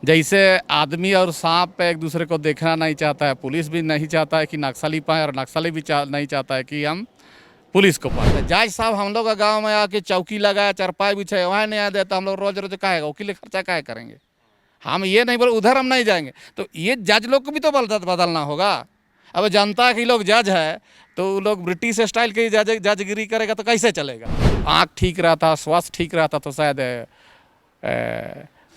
जैसे आदमी और सांप एक दूसरे को देखना नहीं चाहता है, पुलिस भी नहीं चाहता है कि नक्सली पाए, और नक्सली भी नहीं चाहता है कि हम पुलिस को पाए। जज साहब हम लोग का गांव में आके चौकी लगाया, चरपाई बिछाए, वहाँ न्याय देता, हम लोग रोज रोज काहे वकील खर्चा काहे करेंगे। हम ये नहीं बोल उधर हम नहीं जाएंगे, तो ये जज लोग को भी तो बदलना होगा। अब जनता के लोग जज है तो लोग ब्रिटिश स्टाइल की जजगिरी करेगा तो कैसे चलेगा। आँख ठीक रहता, स्वास्थ्य ठीक रहता तो शायद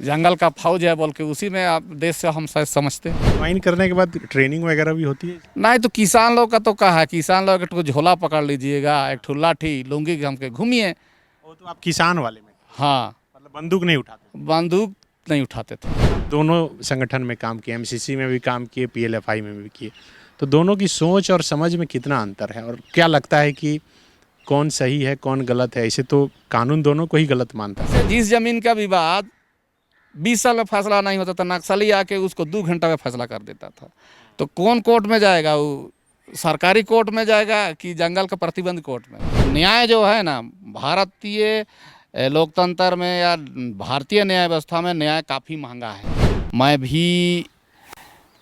जंगल का फौज है बोल के उसी में आप देश से हम शायद समझते। ज्वाइन करने के बाद ट्रेनिंग वगैरह भी होती है? नहीं तो किसान लोग का तो कहा है, किसान लोग एक झोला पकड़ लीजिएगा, एक ठो लाठी लुंगी हम के घूमिए। वो तो आप किसान वाले में, हाँ, मतलब बंदूक नहीं उठाते? बंदूक नहीं उठाते थे। दोनों संगठन में काम किए, एमसीसी में भी काम किए, पीएलएफआई में भी किए, तो दोनों की सोच और समझ में कितना अंतर है और क्या लगता है कि कौन सही है कौन गलत है? ऐसे तो कानून दोनों को ही गलत मानता है। जिस जमीन का विवाद 20 साल में फैसला नहीं होता था, नक्सली आके उसको 2 घंटा में फैसला कर देता था। तो कौन कोर्ट में जाएगा, वो सरकारी कोर्ट में जाएगा कि जंगल का प्रतिबंध कोर्ट में। न्याय जो है ना, भारतीय लोकतंत्र में या भारतीय न्याय व्यवस्था में न्याय काफ़ी महंगा है। मैं भी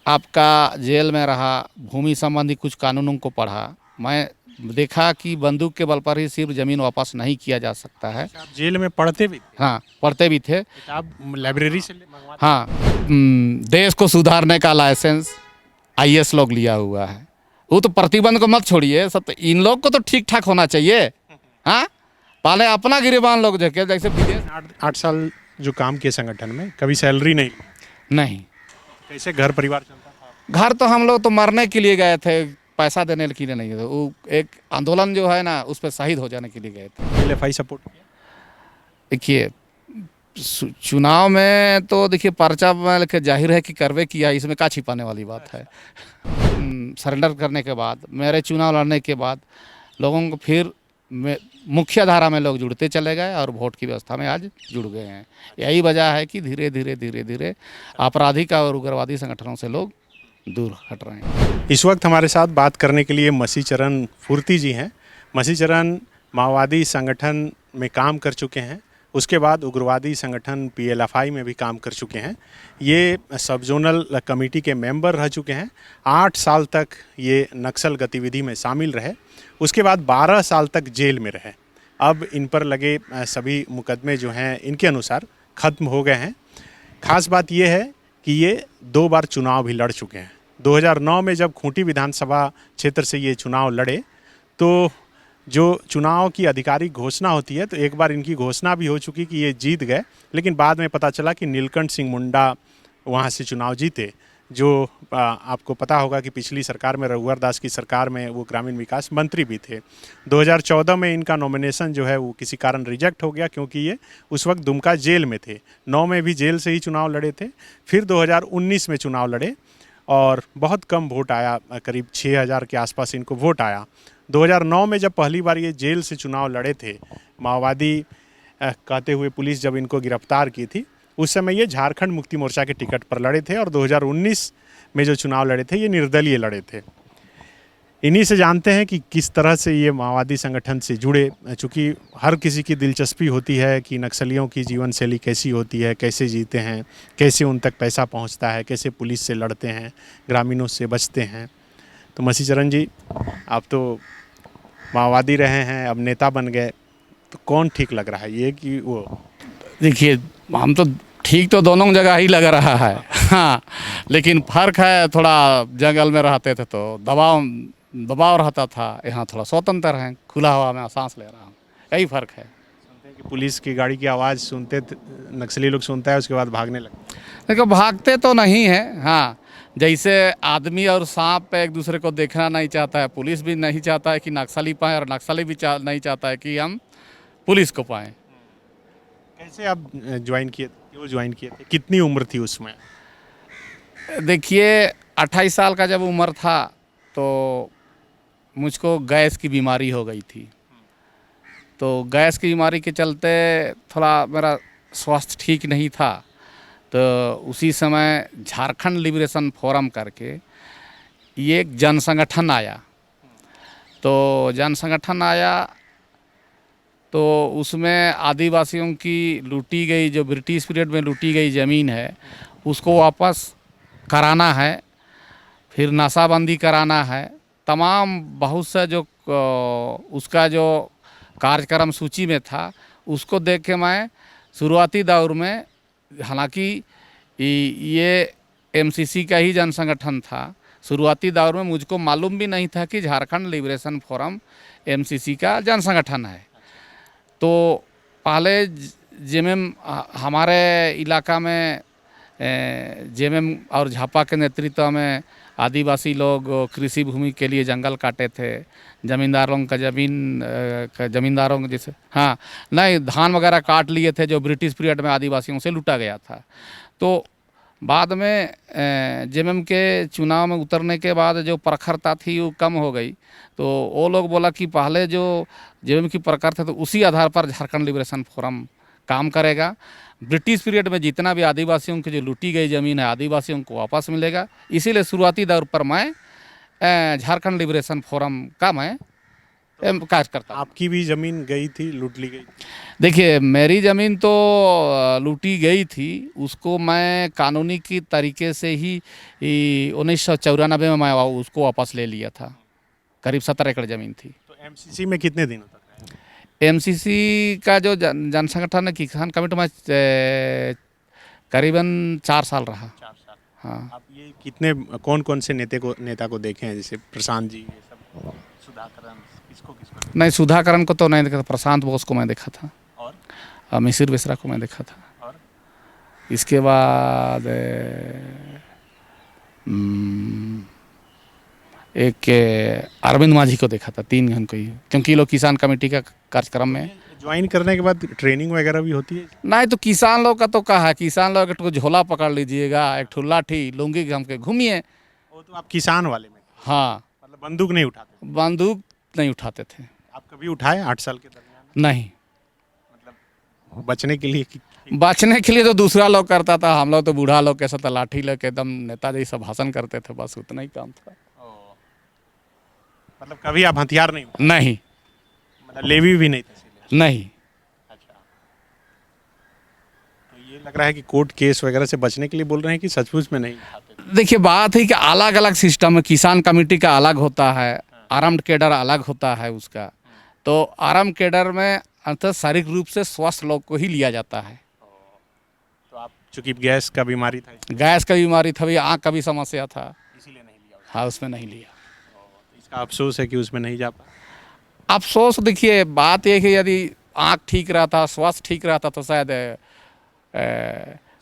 आपका जेल में रहा, भूमि संबंधी कुछ कानूनों को पढ़ा, मैं देखा कि बंदूक के बल पर ही सिर्फ ज़मीन वापस नहीं किया जा सकता है। आप जेल में पढ़ते भी थे? हाँ, पढ़ते भी थे। किताब लाइब्रेरी से मंगवाते? हाँ, देश को सुधारने का लाइसेंस आईएएस लोग लिया हुआ है। वो तो प्रतिबंध को मत छोड़िए, सब तो इन लोग को तो ठीक ठाक होना चाहिए। हाँ, पहले अपना गिरेबान लोग देखे, जैसे विदेश। 8 साल जो काम किए संगठन में, कभी सैलरी नहीं? नहीं, कैसे घर परिवार चलता था? घर तो हम लोग तो मरने के लिए गए थे, पैसा देने के लिए नहीं गए थे। वो एक आंदोलन जो है ना, उस पर शहीद हो जाने के लिए गए थे। पीएलएफआई सपोर्ट किया? देखिए, चुनाव में तो देखिए पर्चा में जाहिर है कि करवे किया, इसमें क्या छिपाने वाली बात है। सरेंडर करने के बाद, मेरे चुनाव लड़ने के बाद लोगों को फिर मुख्य धारा में लोग जुड़ते चले गए और वोट की व्यवस्था में आज जुड़ गए हैं। यही वजह है कि धीरे धीरे आपराधिक और उग्रवादी संगठनों से लोग दूर हट रहे हैं। इस वक्त हमारे साथ बात करने के लिए मसीचरण फुर्ती जी हैं। मसीचरण माओवादी संगठन में काम कर चुके हैं, उसके बाद उग्रवादी संगठन पीएलएफआई में भी काम कर चुके हैं। ये सब जोनल कमेटी के मेंबर रह चुके हैं। 8 साल तक ये नक्सल गतिविधि में शामिल रहे, उसके बाद 12 साल तक जेल में रहे। अब इन पर लगे सभी मुकदमे जो हैं इनके अनुसार ख़त्म हो गए हैं। खास बात ये है कि ये 2 बार चुनाव भी लड़ चुके हैं। 2009 में जब खूंटी विधानसभा क्षेत्र से ये चुनाव लड़े तो जो चुनाव की आधिकारिक घोषणा होती है, तो एक बार इनकी घोषणा भी हो चुकी कि ये जीत गए, लेकिन बाद में पता चला कि नीलकंठ सिंह मुंडा वहाँ से चुनाव जीते, जो आपको पता होगा कि पिछली सरकार में, रघुवर दास की सरकार में वो ग्रामीण विकास मंत्री भी थे। 2014 में इनका नॉमिनेशन जो है वो किसी कारण रिजेक्ट हो गया, क्योंकि ये उस वक्त दुमका जेल में थे। 9 में भी जेल से ही चुनाव लड़े थे। फिर 2019 में चुनाव लड़े और बहुत कम वोट आया, करीब 6000 के आसपास इनको वोट आया। 2009 में जब पहली बार ये जेल से चुनाव लड़े थे, माओवादी कहते हुए पुलिस जब इनको गिरफ्तार की थी, उस समय ये झारखंड मुक्ति मोर्चा के टिकट पर लड़े थे और 2019 में जो चुनाव लड़े थे ये निर्दलीय लड़े थे। इन्हीं से जानते हैं कि किस तरह से ये माओवादी संगठन से जुड़े, चूँकि हर किसी की दिलचस्पी होती है कि नक्सलियों की जीवन शैली कैसी होती है, कैसे जीते हैं, कैसे उन तक पैसा पहुंचता है, कैसे पुलिस से लड़ते हैं, ग्रामीणों से बचते हैं। तो मसीचरण जी, आप तो माओवादी रहे हैं, अब नेता बन गए, तो कौन ठीक लग रहा है, ये कि वो? देखिए, हम तो ठीक तो दोनों जगह ही लग रहा है। हाँ, लेकिन फ़र्क है, थोड़ा जंगल में रहते थे तो दबाव रहता था, यहाँ थोड़ा स्वतंत्र हैं, खुला हवा में सांस ले रहा हूँ, यही फ़र्क है। सुनते हैं कि पुलिस की गाड़ी की आवाज़ सुनते नक्सली लोग सुनता है, उसके बाद भागने लगते। देखो, भागते तो नहीं हैं। हाँ, जैसे आदमी और सांप एक दूसरे को देखना नहीं चाहता है, पुलिस भी नहीं चाहता है कि नक्सली पाएँ, और नक्सली भी नहीं चाहता है कि हम पुलिस को पाएँ। कैसे आप ज्वाइन किए थे, क्यों ज्वाइन किए थे, कितनी उम्र थी उसमें? देखिए, 28 साल का जब उम्र था तो मुझको गैस की बीमारी हो गई थी। तो गैस की बीमारी के चलते थोड़ा मेरा स्वास्थ्य ठीक नहीं था। तो उसी समय झारखंड लिबरेशन फोरम करके ये एक जन संगठन आया। तो जन संगठन आया तो उसमें आदिवासियों की लूटी गई, जो ब्रिटिश पीरियड में लूटी गई ज़मीन है, उसको वापस कराना है, फिर नाशाबंदी कराना है, तमाम बहुत सा जो उसका जो कार्यक्रम सूची में था उसको देख के मैं शुरुआती दौर में, हालांकि ये एमसीसी का ही जन संगठन था, शुरुआती दौर में मुझको मालूम भी नहीं था कि झारखंड लिबरेशन फोरम एमसीसी का जन संगठन है। तो पहले जेएमएम हमारे इलाका में जेएमएम और झापा के नेतृत्व में आदिवासी लोग कृषि भूमि के लिए जंगल काटे थे, जमींदारों का जमींदारों जैसे हाँ नहीं धान वगैरह काट लिए थे जो ब्रिटिश पीरियड में आदिवासियों से लूटा गया था। तो बाद में जेएमएम के चुनाव में उतरने के बाद जो प्रखरता थी वो कम हो गई। तो वो लोग बोला कि पहले जो जेएमएम की प्रखर थे तो उसी आधार पर झारखंड लिबरेशन फोरम काम करेगा। ब्रिटिश पीरियड में जितना भी आदिवासियों की जो लूटी गई ज़मीन है आदिवासियों को वापस मिलेगा। इसीलिए शुरुआती दौर पर मैं झारखंड लिबरेशन फोरम का मैं कार्य करता। आपकी भी ज़मीन गई थी, लूट ली गई? देखिए मेरी ज़मीन तो लूटी गई थी, उसको मैं कानूनी की तरीके से ही 1994 में मैं उसको वापस ले लिया था। करीब 17 एकड़ ज़मीन थी। तो एमसीसी में कितने दिनों तक रहे? एमसीसी का जो जन संगठन है किसान कमेटी में करीबन 4 साल रहा। 4 साल। हाँ। आप ये कितने कौन कौन से नेता को देखे हैं, जैसे प्रशांत जी, ये सब, सुधाकरन, किसको किसको? नहीं सुधाकरन को तो नहीं देखा था, प्रशांत बोस को मैं देखा था और मिसिर बेसरा को मैं देखा था। और इसके बाद एक अरविंद माझी को देखा था, 3 घन को ही, क्योंकि ये लोग किसान कमेटी का कार्यक्रम में ज्वाइन करने के बाद ट्रेनिंग वगैरह भी होती है? नहीं। तो किसान लोग का तो कहा है, किसान लोग एक झोला पकड़ लीजिएगा, एक ठो लाठी लुंगी घम के घूमिए। वो तो आप किसान वाले में? हाँ। मतलब बंदूक नहीं उठाते? बंदूक नहीं उठाते थे। आप कभी उठाए 8 साल के दरमियान? नहीं। मतलब बचने के लिए बचने के लिए तो दूसरा लोग करता था, हम लोग तो बूढ़ा लोग कैसा था, लाठी लेके एकदम नेता जैसा भाषण करते थे, बस उतना ही काम था। मतलब कभी आप हथियार नहीं उठाए? नहीं। मतलब लेवी भी नहीं थे? नहीं। अच्छा। तो ये लग रहा है कि कोर्ट केस वगैरह से बचने के लिए बोल रहे हैं कि सचमुच में नहीं उठाते? देखिए बात है कि अलग अलग सिस्टम है, किसान कमेटी का अलग होता है, आर्म्ड कैडर अलग होता है उसका। तो आर्म्ड कैडर में अंततः शारीरिक रूप से स्वस्थ लोग को ही लिया जाता है। तो आप चूंकि गैस का बीमारी था, गैस का बीमारी था, आँख का भी समस्या था, इसीलिए नहीं लिया? हाँ उसमें नहीं लिया। तो इसका अफसोस है कि उसमें नहीं जा पाया। अफसोस देखिए बात यह कि यदि आँख ठीक रहता, स्वास्थ्य ठीक रहता तो शायद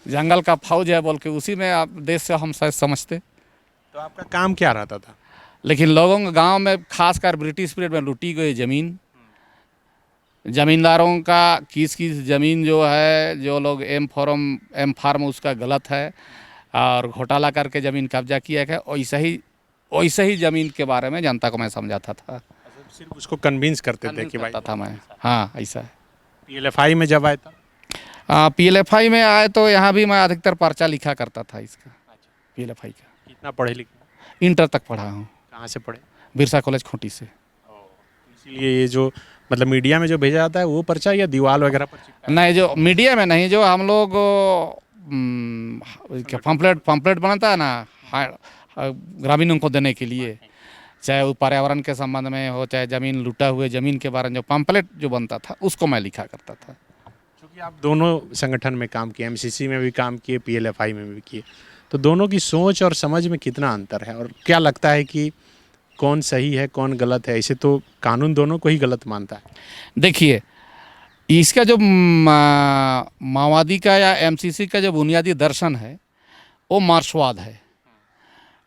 जंगल का फौज है बोल के उसी में आप देश से हम शायद समझते। तो आपका काम क्या रहता था? लेकिन लोगों के गांव में खासकर ब्रिटिश पीरियड में लूटी गई ज़मीन, ज़मींदारों का किस ज़मीन जो है, जो लोग एम फार्म उसका गलत है और घोटाला करके ज़मीन कब्जा किया है, वैसे ही ज़मीन के बारे में जनता को मैं समझाता था। सिर्फ उसको कन्विंस करते थे कि भाई था मैं। हाँ ऐसा है। पीएलएफआई में जब आए था? पीएलएफआई में आए तो यहाँ भी मैं अधिकतर पर्चा लिखा करता था इसका। पीएलएफआई का कितना पढ़े लिखे? इंटर तक पढ़ा हूँ। कहाँ से पढ़े? बिरसा कॉलेज खूंटी से। इसीलिए ये जो मतलब मीडिया में जो भेजा जाता है वो पर्चा या दीवार वगैरह पर चिपका? नहीं, जो मीडिया में नहीं, जो हम लोग पम्पलेट बनता है ना ग्रामीणों को देने के लिए, चाहे वो पर्यावरण के संबंध में हो, चाहे ज़मीन लूटा हुए ज़मीन के बारे में जो पम्पलेट जो बनता था उसको मैं लिखा करता था। क्योंकि आप दोनों संगठन में काम किए, एमसीसी में भी काम किए, पीएलएफआई में भी किए, तो दोनों की सोच और समझ में कितना अंतर है और क्या लगता है कि कौन सही है कौन गलत है? ऐसे तो कानून दोनों को ही गलत मानता है। देखिए इसका जो माओवादी का या एमसीसी का जो बुनियादी दर्शन है वो मार्क्सवाद है,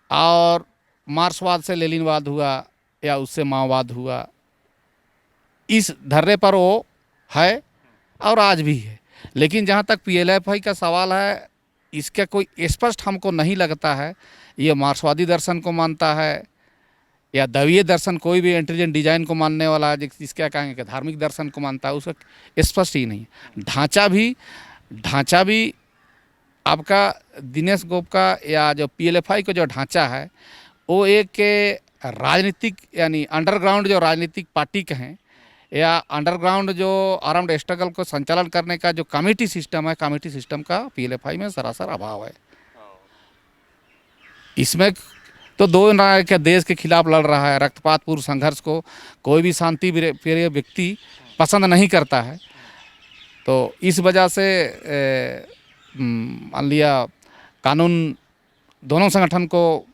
और मार्क्सवाद से लेनिनवाद हुआ या उससे माओवाद हुआ, इस धर्रे पर वो है और आज भी है। लेकिन जहाँ तक पीएलएफआई का सवाल है, इसका कोई स्पष्ट हमको नहीं लगता है ये मार्क्सवादी दर्शन को मानता है या दैवीय दर्शन, कोई भी इंटेलिजेंट डिजाइन को मानने वाला, जिसका कहेंगे कि धार्मिक दर्शन को मानता है, उसका स्पष्ट ही नहीं। ढांचा भी आपका दिनेश गोप का या जो पीएलएफआई का जो ढांचा है वो एक राजनीतिक यानी अंडरग्राउंड जो राजनीतिक पार्टी के हैं या अंडरग्राउंड जो आर्म्ड स्ट्रगल को संचालन करने का जो कमेटी सिस्टम है, कमेटी सिस्टम का पीएलएफआई में सरासर अभाव है। इसमें तो दो नायक के देश के खिलाफ लड़ रहा है। रक्तपातपूर्ण संघर्ष को कोई भी शांति प्रिय व्यक्ति पसंद नहीं करता है। तो इस वजह से मान लिया कानून दोनों संगठन को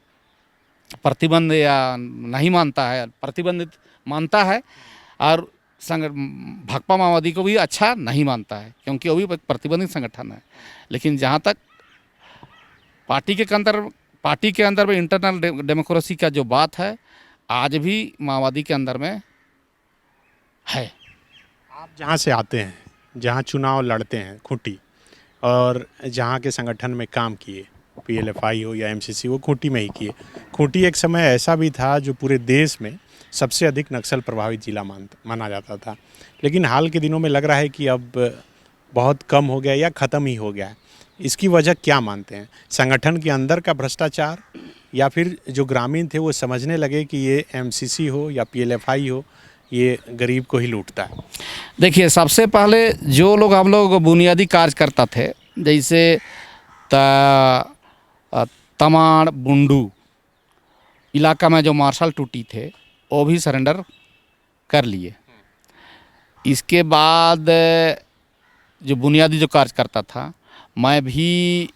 प्रतिबंध या नहीं मानता है, प्रतिबंधित मानता है, और भाकपा माओवादी को भी अच्छा नहीं मानता है, क्योंकि वो भी एक प्रतिबंधित संगठन है। लेकिन जहाँ तक पार्टी के अंदर में इंटरनल डेमोक्रेसी का जो बात है, आज भी माओवादी के अंदर में है। आप जहाँ से आते हैं, जहाँ चुनाव लड़ते हैं खूंटी, और जहाँ के संगठन में काम किए, पीएलएफआई हो या एमसीसी, वो खूंटी में ही किए। खूंटी एक समय ऐसा भी था जो पूरे देश में सबसे अधिक नक्सल प्रभावित जिला माना जाता था, लेकिन हाल के दिनों में लग रहा है कि अब बहुत कम हो गया या ख़त्म ही हो गया है। इसकी वजह क्या मानते हैं? संगठन के अंदर का भ्रष्टाचार, या फिर जो ग्रामीण थे वो समझने लगे कि ये एमसीसी हो या पीएलएफआई हो, ये गरीब को ही लूटता है? देखिए, सबसे पहले जो लोग हम लोग बुनियादी कार्य करता थे, जैसे तमाड़ बुंडू इलाका में जो मार्शल टूटी थे, वो भी सरेंडर कर लिए। इसके बाद जो बुनियादी जो कार्य करता था, मैं भी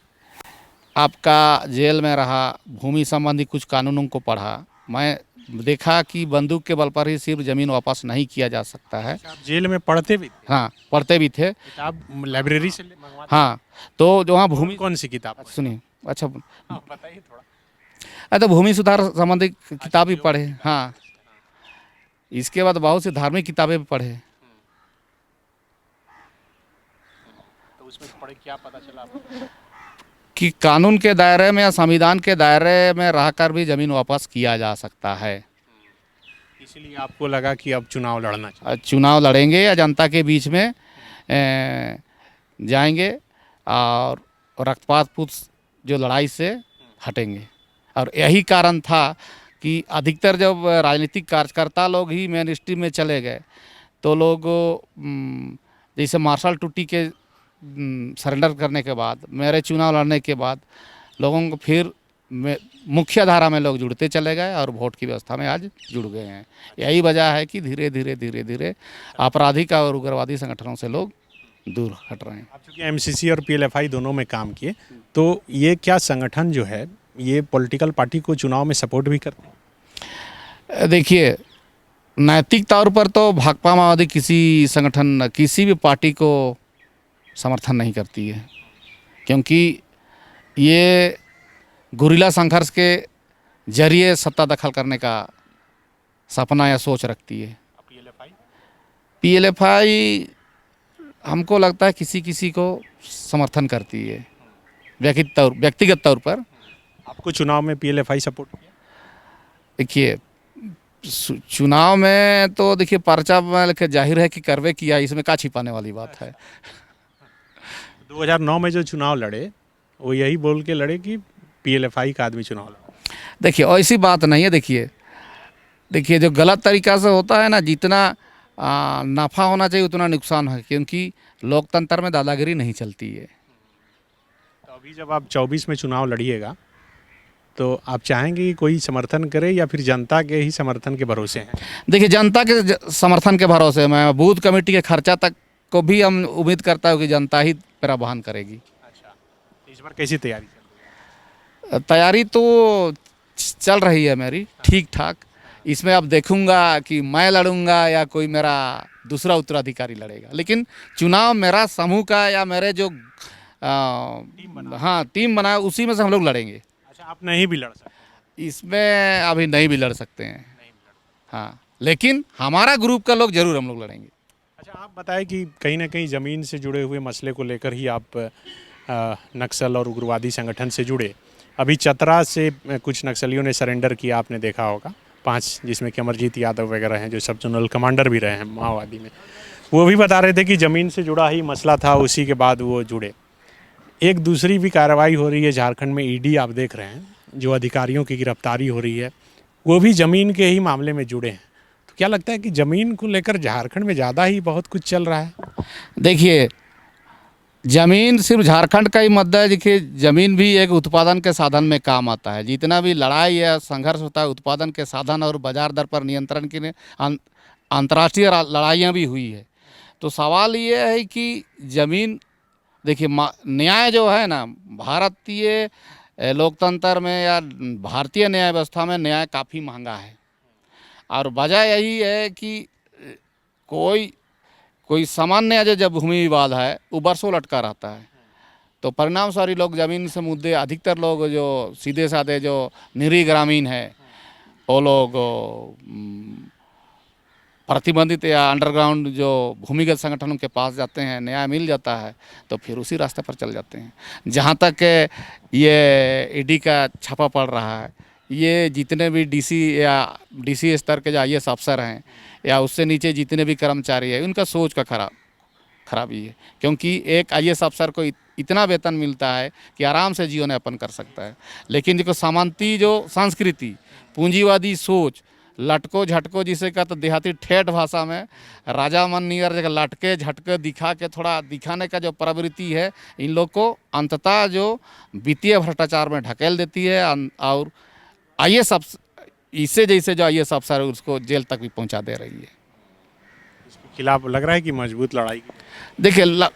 आपका जेल में रहा, भूमि संबंधी कुछ कानूनों को पढ़ा। मैं देखा कि बंदूक के बल पर ही सिर्फ ज़मीन वापस नहीं किया जा सकता है। आप जेल में पढ़ते भी थे? हाँ, पढ़ते भी थे। किताब लाइब्रेरी से मंगवाते? हाँ, तो जो वहाँ भूमि, कौन सी किताब? सुनिए, अच्छा बताइए थोड़ा। तो भूमि सुधार संबंधी किताब भी पढ़े। हाँ, इसके बाद बहुत सी धार्मिक किताबें भी पढ़े। तो उसमें पढ़े क्या पता चला आपको? कि कानून के दायरे में या संविधान के दायरे में रहकर भी ज़मीन वापस किया जा सकता है। इसीलिए आपको लगा कि अब चुनाव लड़ना चाहिए? चुनाव लड़ेंगे या जनता के बीच में जाएंगे और रक्तपातपूर्ण जो लड़ाई से हटेंगे। और यही कारण था कि अधिकतर जब राजनीतिक कार्यकर्ता लोग ही मेन स्ट्रीम में चले गए, तो लोग जैसे मार्शल टूटी के सरेंडर करने के बाद, मेरे चुनाव लड़ने के बाद, लोगों को फिर मुख्य धारा में लोग जुड़ते चले गए और वोट की व्यवस्था में आज जुड़ गए हैं। यही वजह है कि धीरे धीरे आपराधिक और उग्रवादी संगठनों से लोग दूर हट रहे हैं। आप चूँकि एमसीसी और पीएलएफआई दोनों में काम किए, तो ये क्या संगठन जो है ये पॉलिटिकल पार्टी को चुनाव में सपोर्ट भी करते हैं? देखिए, नैतिक तौर पर तो भाकपा माओवादी किसी संगठन, किसी भी पार्टी को समर्थन नहीं करती है, क्योंकि ये गुरिल्ला संघर्ष के जरिए सत्ता दखल करने का सपना या सोच रखती है। पीएलएफआई हमको लगता है किसी को समर्थन करती है, व्यक्तिगत तौर पर। आपको चुनाव में पीएलएफआई सपोर्ट किया? देखिए, चुनाव में तो देखिए पर्चा में जाहिर है कि करवे किया, इसमें क्या छिपाने वाली बात है। 2009 में जो चुनाव लड़े, वो यही बोल के लड़े कि पीएलएफआई का आदमी चुनाव लड़ा? देखिए, ऐसी बात नहीं है। देखिए जो गलत तरीक़ा से होता है ना, जितना नफ़ा होना चाहिए उतना नुकसान है, क्योंकि लोकतंत्र में दादागिरी नहीं चलती है। तो अभी जब आप 24 में चुनाव लड़िएगा, तो आप चाहेंगे कि कोई समर्थन करे या फिर जनता के ही समर्थन के भरोसे हैं? देखिए, जनता के समर्थन के भरोसे मैं बूथ कमेटी के खर्चा तक को भी हम उम्मीद करता हूँ कि जनता ही मेरा वहन करेगी। अच्छा, इस बार कैसी तैयारी चल रही है? तैयारी तो चल रही है मेरी ठीक ठाक। इसमें अब देखूंगा कि मैं लड़ूंगा या कोई मेरा दूसरा उत्तराधिकारी लड़ेगा, लेकिन चुनाव मेरा समूह का या मेरे जो टीम बना उसी में से हम लोग लड़ेंगे। अच्छा, आप नहीं भी लड़ सकते? इसमें अभी नहीं भी लड़ सकते हैं। हाँ, लेकिन हमारा ग्रुप का लोग जरूर हम लोग लड़ेंगे। अच्छा, आप बताएं कि कहीं ना कहीं ज़मीन से जुड़े हुए मसले को लेकर ही आप नक्सल और उग्रवादी संगठन से जुड़े। अभी चतरा से कुछ नक्सलियों ने सरेंडर किया, आपने देखा होगा, 5, जिसमें कि अमरजीत यादव वगैरह हैं जो सब जोनल कमांडर भी रहे हैं माओवादी में। वो भी बता रहे थे कि ज़मीन से जुड़ा ही मसला था, उसी के बाद वो जुड़े। एक दूसरी भी कार्रवाई हो रही है झारखंड में, ईडी आप देख रहे हैं, जो अधिकारियों की गिरफ्तारी हो रही है, वो भी ज़मीन के ही मामले में जुड़े हैं। तो क्या लगता है कि ज़मीन को लेकर झारखंड में ज़्यादा ही बहुत कुछ चल रहा है? देखिए, जमीन सिर्फ झारखंड का ही मुद्दा है। देखिए, जमीन भी एक उत्पादन के साधन में काम आता है। जितना भी लड़ाई या संघर्ष होता है उत्पादन के साधन और बाजार दर पर नियंत्रण के लिए अंतर्राष्ट्रीय लड़ाइयाँ भी हुई है। तो सवाल ये है कि ज़मीन, देखिए न्याय जो है ना, भारतीय लोकतंत्र में या भारतीय न्याय व्यवस्था में न्याय काफ़ी महंगा है। और वजह यही है कि कोई कोई सामान्य जब भूमि विवाद है वो बरसों लटका रहता है। तो परिणाम सारी लोग ज़मीन से मुद्दे, अधिकतर लोग जो सीधे साधे जो निरीह ग्रामीण है वो लोग प्रतिबंधित या अंडरग्राउंड जो भूमिगत संगठनों के पास जाते हैं, न्याय मिल जाता है तो फिर उसी रास्ते पर चल जाते हैं। जहाँ तक ये ईडी का छापा पड़ रहा है, ये जितने भी डीसी स्तर के जो आईएएस अफसर हैं या उससे नीचे जितने भी कर्मचारी हैं, उनका सोच का खराबी है। क्योंकि एक आईएएस अफसर को इतना वेतन मिलता है कि आराम से जीवन यापन कर सकता है, लेकिन देखो सामंती जो संस्कृति, पूंजीवादी सोच, लटको झटको जिसे कहते देहाती ठेठ भाषा में, राजा मन नियर जगह लटके झटके दिखा के थोड़ा दिखाने का जो प्रवृत्ति है, इन लोग को अंततः जो वित्तीय भ्रष्टाचार में ढकेल देती है और आईएएस इससे जैसे जो आईएएस अफसर है उसको जेल तक भी पहुंचा दे रही है। इसके खिलाफ लग रहा है कि मजबूत लड़ाई। देखिए,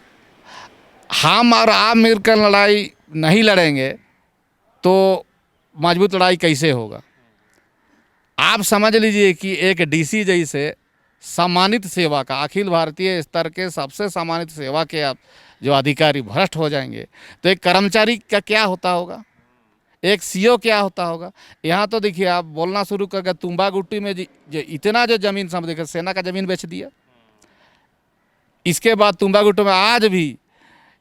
हम और आप मिलकर लड़ाई नहीं लड़ेंगे तो मजबूत लड़ाई कैसे होगा। आप समझ लीजिए कि एक डीसी जैसे सम्मानित सेवा का, अखिल भारतीय स्तर के सबसे सम्मानित सेवा के आप जो अधिकारी भ्रष्ट हो जाएंगे तो एक कर्मचारी का क्या होता होगा, एक सीओ क्या होता होगा। यहाँ तो देखिए, आप बोलना शुरू करके तुम्बा गुट्टी में जो इतना जो ज़मीन समझ देखिए, सेना का ज़मीन बेच दिया। इसके बाद तुम्बा गुट्टी में आज भी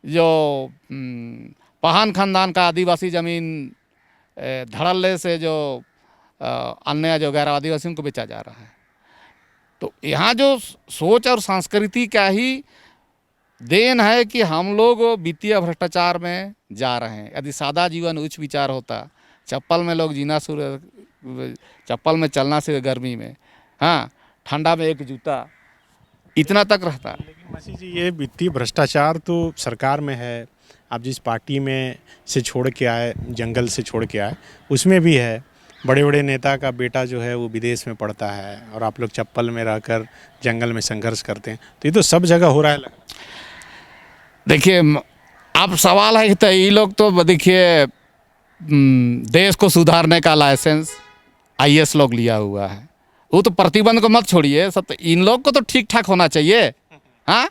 जो पहान खानदान का आदिवासी ज़मीन धड़ल्ले से जो अन्य जो गैर आदिवासियों को बेचा जा रहा है। तो यहाँ जो सोच और संस्कृति का ही देन है कि हम लोग वित्तीय भ्रष्टाचार में जा रहे हैं। यदि सादा जीवन उच्च विचार होता, चप्पल में लोग जीना शुरू, चप्पल में चलना से गर्मी में, हाँ ठंडा में एक जूता, इतना तक रहता। लेकिन मसीह जी, ये वित्तीय भ्रष्टाचार तो सरकार में है, आप जिस पार्टी में से छोड़ के आए, जंगल से छोड़ के आए, उसमें भी है। बड़े बड़े नेता का बेटा जो है वो विदेश में पढ़ता है और आप लोग चप्पल में रहकर जंगल में संघर्ष करते हैं। तो ये तो सब जगह हो रहा है। देखिए, अब सवाल है कि ये लोग तो देखिए देश को सुधारने का लाइसेंस आईएएस लोग लिया हुआ है। वो तो प्रतिबंध को मत छोड़िए, सब तो इन लोग को तो ठीक ठाक होना चाहिए। हाँ,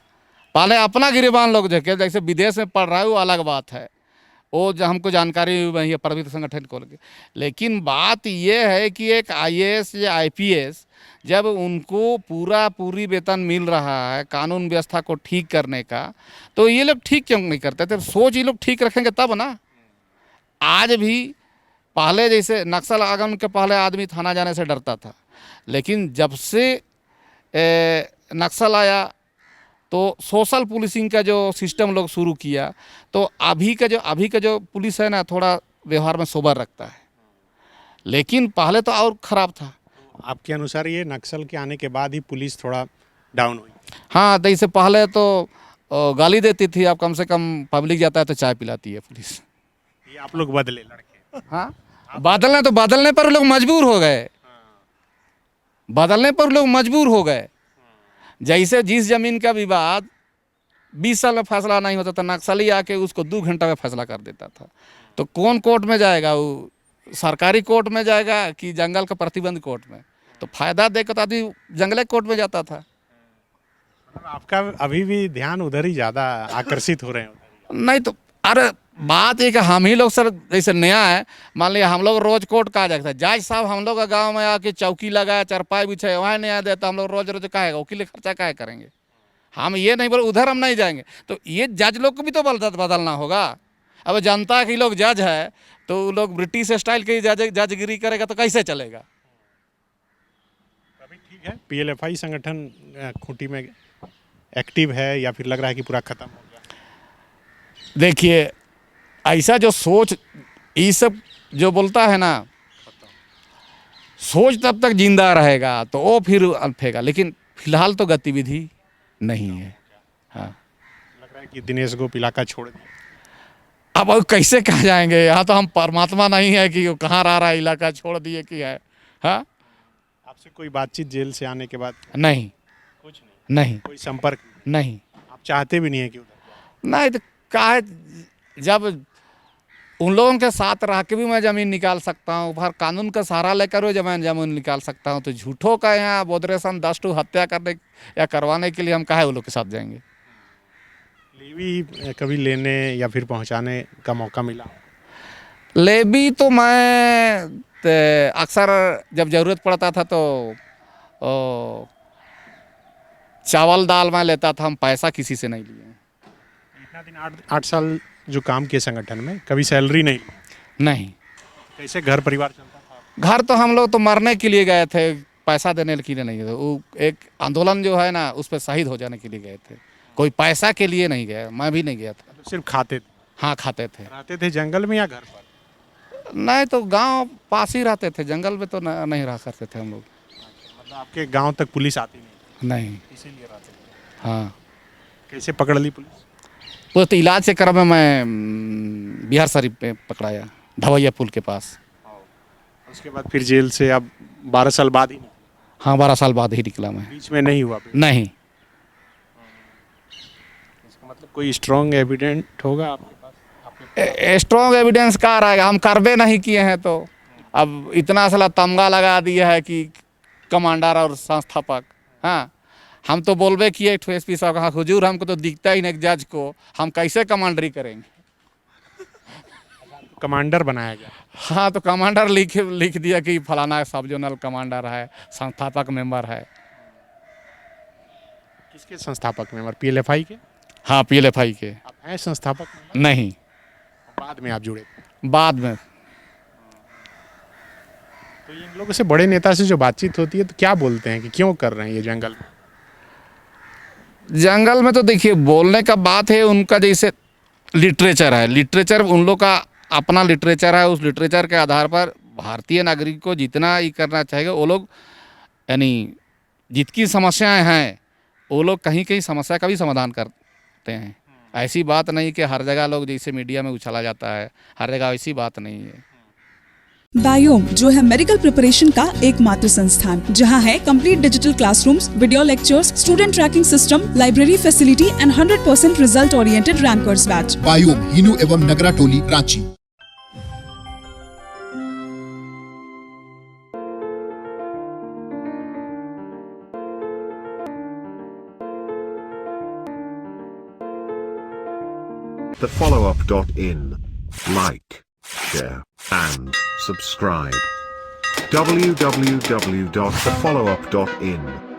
पहले अपना गिरेबान लोग देखे, जैसे विदेश में पढ़ रहा है वो अलग बात है, वो जो हमको जानकारी वही है प्रवृत्ति संगठन को लेकर। लेकिन बात ये है कि एक आईएएस या आईपीएस जब उनको पूरी वेतन मिल रहा है कानून व्यवस्था को ठीक करने का, तो ये लोग ठीक क्यों नहीं करते थे। सोच ये लोग ठीक रखेंगे तब ना। आज भी पहले जैसे नक्सल आगमन के पहले आदमी थाना जाने से डरता था, लेकिन जब से नक्सल आया तो सोशल पुलिसिंग का जो सिस्टम लोग शुरू किया, तो अभी का जो पुलिस है ना, थोड़ा व्यवहार में सोबर रखता है, लेकिन पहले तो और ख़राब था। आपके अनुसार ये नक्सल के आने के बाद ही पुलिस थोड़ा डाउन हुई? हाँ, तो इससे पहले तो गाली देती थी, अब कम से कम पब्लिक जाता है तो चाय पिलाती है पुलिस। ये आप लोग बदले लड़के? हाँ, बदलने पर लोग मजबूर हो गए, बदलने पर लोग मजबूर हो गए। जैसे जिस ज़मीन का विवाद 20 साल में फैसला नहीं होता था, नक्सली आके उसको 2 घंटा में फैसला कर देता था। तो कौन कोर्ट में जाएगा, वो सरकारी कोर्ट में जाएगा कि जंगल का प्रतिबंध कोर्ट में। तो फायदा देकर तो आदमी जंगले कोर्ट में जाता था। मतलब आपका अभी भी ध्यान उधर ही ज़्यादा आकर्षित हो रहे हैं? नहीं तो अरे बात ये कि हम ही लोग सर जैसे नया है, मान लिया हम लोग रोज कोर्ट कहा जाता है, जज साहब हम लोग का गांव में आके चौकी लगाया, चरपाई बिछाए, वहाँ न्याय देता, हम लोग रोज कहेगा वकील खर्चा काहे करेंगे। हम ये नहीं बोले उधर हम नहीं जाएंगे, तो ये जज लोग को भी तो बदलना होगा। अब जनता के लोग जज है तो लोग ब्रिटिश स्टाइल की जजगिरी करेगा तो कैसे चलेगा। अभी ठीक है, पीएलएफआई संगठन खूंटी में एक्टिव है या फिर लग रहा है कि पूरा खत्म हो गया? देखिए, ऐसा जो सोच ये सब जो बोलता है ना, सोच तब तक जिंदा रहेगा तो वो फिर अल्फेगा, लेकिन फिलहाल तो गतिविधि नहीं है। हाँ, लग रहा है कि दिनेश गोप इलाका छोड़ दिया? अब वो कैसे कहा जाएंगे, यहाँ तो हम परमात्मा नहीं है कि वो कहाँ रह रहा है, इलाका छोड़ दिए कि है। हाँ, आपसे कोई बातचीत जेल से आने के बाद? नहीं, कुछ नहीं, नहीं, कोई संपर्क नहीं, आप चाहते भी नहीं है कि उधर? नहीं तो काहे, जब उन लोगों के साथ रह के भी मैं ज़मीन निकाल सकता हूँ, फिर कानून का सहारा लेकर भी ज़मीन निकाल सकता हूँ, तो झूठों का यहाँ बोदरेशन दस्टू हत्या करने या करवाने के लिए हम काहे वो लोग के साथ जाएंगे। लेवी कभी लेने या फिर पहुंचाने का मौका मिला? लेवी तो मैं अक्सर जब ज़रूरत पड़ता था तो चावल दाल मैं लेता था, हम पैसा किसी से नहीं लिए। इतना दिन 8 साल जो काम किए संगठन में, कभी सैलरी नहीं? नहीं। कैसे घर परिवार चलता था? घर तो हम लोग तो मरने के लिए गए थे, पैसा देने के लिए नहीं गए। वो एक आंदोलन जो है ना, उस पर शहीद हो जाने के लिए गए थे, कोई पैसा के लिए नहीं गया। मैं भी नहीं गया था। तो सिर्फ खाते थे? हाँ, खाते थे। रहते थे जंगल में या घर पर? नहीं तो गांव पास ही रहते थे, जंगल में तो नहीं रह करते थे हम लोग। मतलब आपके गांव तक पुलिस आती नहीं? नहीं। इसीलिए रहते थे। हाँ। कैसे पकड़ ली पुलिस? वो तो इलाज के क्रम में मैं बिहार शरीफ पे पकड़ाया, ढवैया पुल के पास। उसके बाद फिर जेल से अब 12 साल बाद ही? हाँ, 12 साल बाद ही निकला मैं। बीच में नहीं हुआ? नहीं। इसका मतलब कोई स्ट्रॉन्ग एविडेंट होगा आपके पास? स्ट्रॉन्ग एविडेंस कहाँ रहेगा, हम करबे नहीं किए हैं। तो अब इतना साला तमगा लगा दिया है कि कमांडर और संस्थापक। हाँ, हम तो बोलबे किए एसपी साहब, हाँ हुजूर हमको तो दिखता ही नहीं जज को, हम कैसे कमांडरी करेंगे। कमांडर बनाया गया? हाँ, तो कमांडर लिख दिया कि फलाना सब जोनल कमांडर है, संस्थापक मेंबर है। किसके संस्थापक मेंबर? पीएलएफआई के? हाँ, पीएलएफआई के। आप हैं संस्थापक मेंबर? नहीं, बाद में आप जुड़े? बाद में। तो इन लोगों से, बड़े नेता से जो बातचीत होती है तो क्या बोलते हैं कि क्यों कर रहे हैं ये जंगल में? जंगल में तो देखिए, बोलने का बात है उनका, जैसे लिटरेचर है, लिटरेचर उन लोग का अपना लिटरेचर है। उस लिटरेचर के आधार पर भारतीय नागरिक को जितना ही करना चाहिए, वो लोग यानी जितनी समस्याएं हैं वो लोग कहीं कहीं समस्या का भी समाधान करते हैं। ऐसी बात नहीं कि हर जगह लोग जैसे मीडिया में उछाला जाता है, हर जगह ऐसी बात नहीं है। बायोम जो है मेडिकल प्रिपरेशन का एकमात्र संस्थान, जहां है complete digital classrooms, video lectures, student tracking system, library facility and 100% result oriented rankers batch. Biome, Hinoo एवं नगरा टोली, Ranchi. thefollowup.in. Like, share, and subscribe. www.thefollowup.in